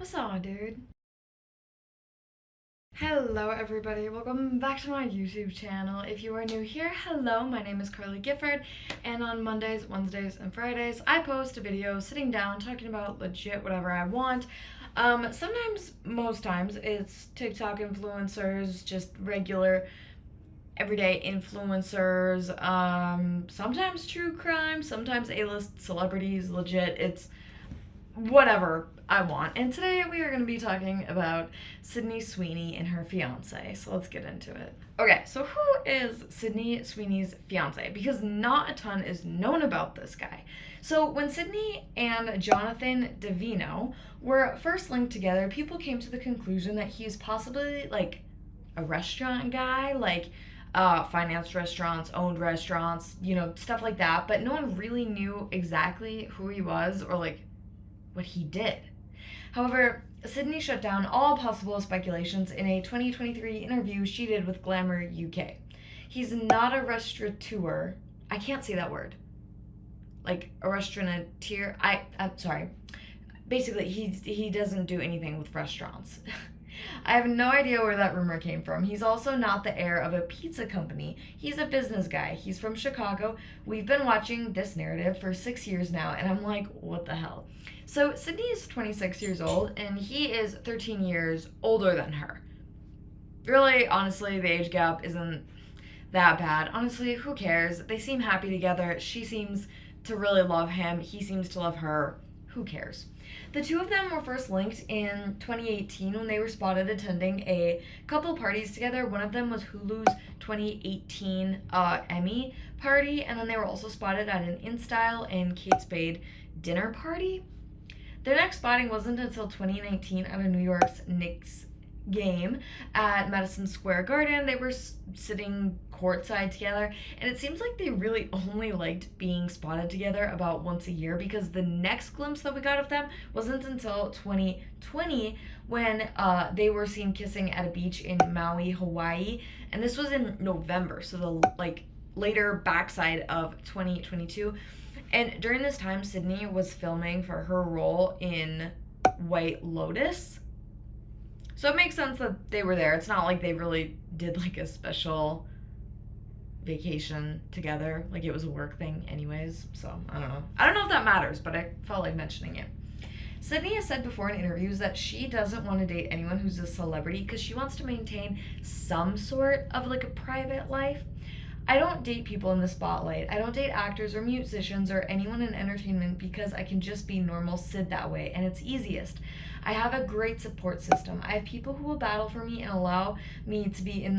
What's up, dude? Hello, everybody. Welcome back to my YouTube channel. If you are new here, hello. My name is Carly Gifford, and on Mondays, Wednesdays, and Fridays, I post a video sitting down talking about legit whatever I want. Sometimes, most times, it's TikTok influencers, just regular everyday influencers. Sometimes true crime, sometimes A-list celebrities. Legit, it's whatever I want. And today we are going to be talking about Sydney Sweeney and her fiance. So let's get into it. Okay, so who is Sydney Sweeney's fiance? Because not a ton is known about this guy. So when Sydney and Jonathan Davino were first linked together, people came to the conclusion that he's possibly like a restaurant guy, like financed restaurants, owned restaurants, stuff like that. But no one really knew exactly who he was or like what he did. However, Sydney shut down all possible speculations in a 2023 interview she did with Glamour UK. He's not a restaurateur. I can't say that word. Like a restaurateur. I'm sorry. Basically, he doesn't do anything with restaurants. I have no idea where that rumor came from. He's also not the heir of a pizza company. He's a business guy. He's from Chicago. We've been watching this narrative for 6 years now, and I'm like, what the hell? So Sydney is 26 years old, and he is 13 years older than her. Really, honestly, the age gap isn't that bad. Honestly, who cares? They seem happy together. She seems to really love him. He seems to love her. Who cares? The two of them were first linked in 2018 when they were spotted attending a couple parties together. One of them was Hulu's 2018 Emmy party, and then they were also spotted at an InStyle and Kate Spade dinner party. Their next spotting wasn't until 2019 at a New York's Knicks game at Madison Square Garden. They were sitting courtside together, and it seems like they really only liked being spotted together about once a year, because the next glimpse that we got of them wasn't until 2020 when they were seen kissing at a beach in Maui, Hawaii, and this was in November, so the later backside of 2022. And during this time, Sydney was filming for her role in White Lotus. So it makes sense that they were there. It's not like they really did like a special vacation together. Like it was a work thing anyways. So I don't know. I don't know if that matters, but I felt like mentioning it. Sydney has said before in interviews that she doesn't want to date anyone who's a celebrity because she wants to maintain some sort of like a private life. I don't date people in the spotlight. I don't date actors or musicians or anyone in entertainment because I can just be normal Sid that way, and it's easiest. I have a great support system. I have people who will battle for me and allow me to be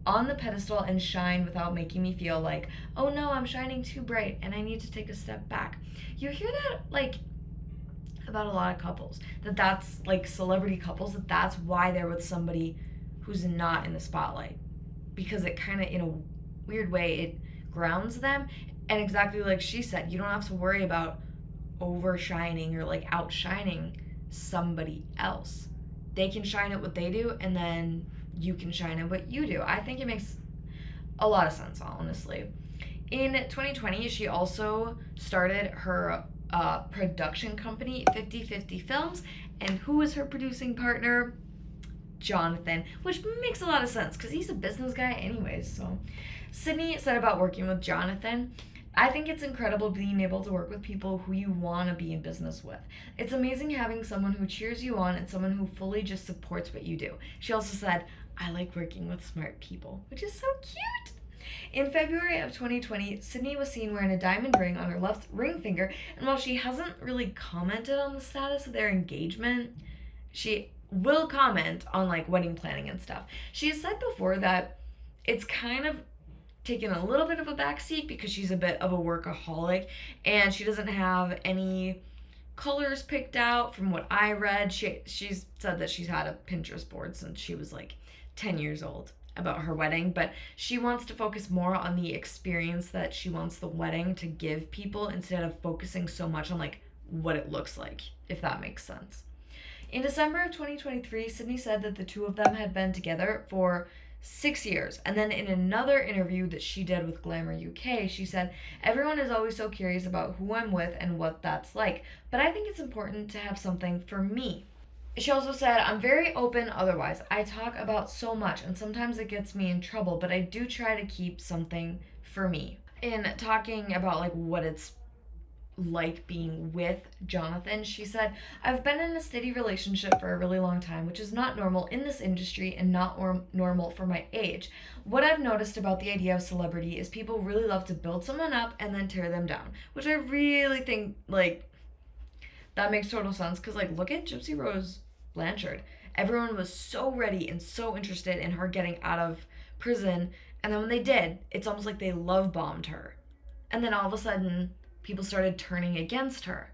on the pedestal and shine without making me feel like, oh no, I'm shining too bright and I need to take a step back. You hear that like about a lot of couples, that's like celebrity couples, that's why they're with somebody who's not in the spotlight, because it kind of, in a weird way, it grounds them. And exactly like she said, you don't have to worry about overshining or like outshining somebody else. They can shine at what they do, and then you can shine at what you do. I think it makes a lot of sense, honestly. In 2020, she also started her production company, 50/50 Films, and who is her producing partner? Jonathan, which makes a lot of sense because he's a business guy anyways. So Sydney said about working with Jonathan, I think it's incredible being able to work with people who you want to be in business with. It's amazing having someone who cheers you on and someone who fully just supports what you do. She also said, I like working with smart people, which is so cute. In February of 2020, Sydney was seen wearing a diamond ring on her left ring finger, and while she hasn't really commented on the status of their engagement, she will comment on like wedding planning and stuff. She has said before that it's kind of taken a little bit of a backseat because she's a bit of a workaholic and she doesn't have any colors picked out. From what I read, she's said that she's had a Pinterest board since she was like 10 years old about her wedding, but she wants to focus more on the experience that she wants the wedding to give people instead of focusing so much on like what it looks like, if that makes sense. In December of 2023, Sydney said that the two of them had been together for 6 years. And then in another interview that she did with Glamour UK, she said, everyone is always so curious about who I'm with and what that's like, but I think it's important to have something for me. She also said, I'm very open otherwise. I talk about so much and sometimes it gets me in trouble, but I do try to keep something for me. In talking about like what it's like being with Jonathan, she said, I've been in a steady relationship for a really long time, which is not normal in this industry and not normal for my age. What I've noticed about the idea of celebrity is people really love to build someone up and then tear them down, which I really think, like, that makes total sense because, like, look at Gypsy Rose Blanchard. Everyone was so ready and so interested in her getting out of prison, and then when they did, it's almost like they love bombed her. And then all of a sudden, people started turning against her.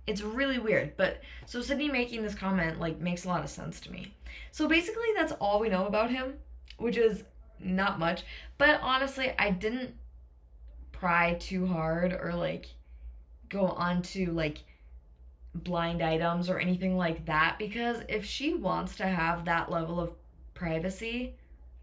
It's really weird. But so Sydney making this comment like makes a lot of sense to me. So basically that's all we know about him, which is not much. But honestly, I didn't pry too hard or like go on to like blind items or anything like that, because if she wants to have that level of privacy,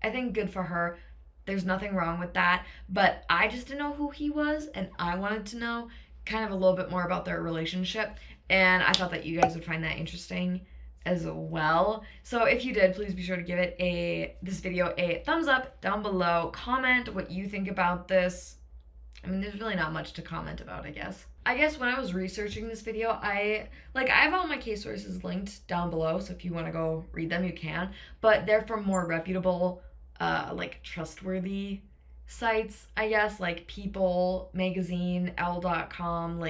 I think good for her. There's nothing wrong with that. But I just didn't know who he was, and I wanted to know kind of a little bit more about their relationship. And I thought that you guys would find that interesting as well. So if you did, please be sure to give this video a thumbs up down below. Comment what you think about this. I mean, there's really not much to comment about, I guess. I guess when I was researching this video, I have all my case sources linked down below, so if you want to go read them, you can. But they're from more reputable, trustworthy sites, I guess, like People Magazine, Elle.com,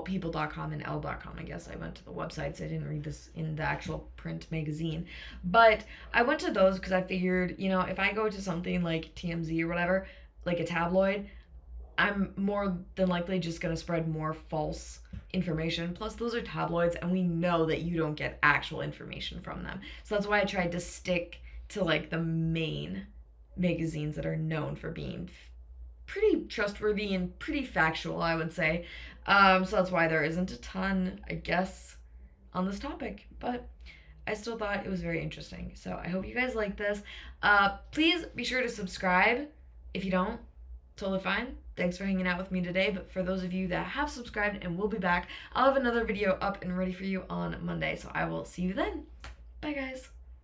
People.com and Elle.com, I guess. I went to the websites. I didn't read this in the actual print magazine. But I went to those because I figured, if I go to something like TMZ or whatever, like a tabloid, I'm more than likely just going to spread more false information. Plus, those are tabloids, and we know that you don't get actual information from them. So that's why I tried to stick to, like, the main magazines that are known for being pretty trustworthy and pretty factual, I would say. So that's why there isn't a ton, I guess, on this topic. But I still thought it was very interesting. So I hope you guys like this. Please be sure to subscribe. If you don't, totally fine. Thanks for hanging out with me today. But for those of you that have subscribed and will be back, I'll have another video up and ready for you on Monday. So I will see you then. Bye, guys.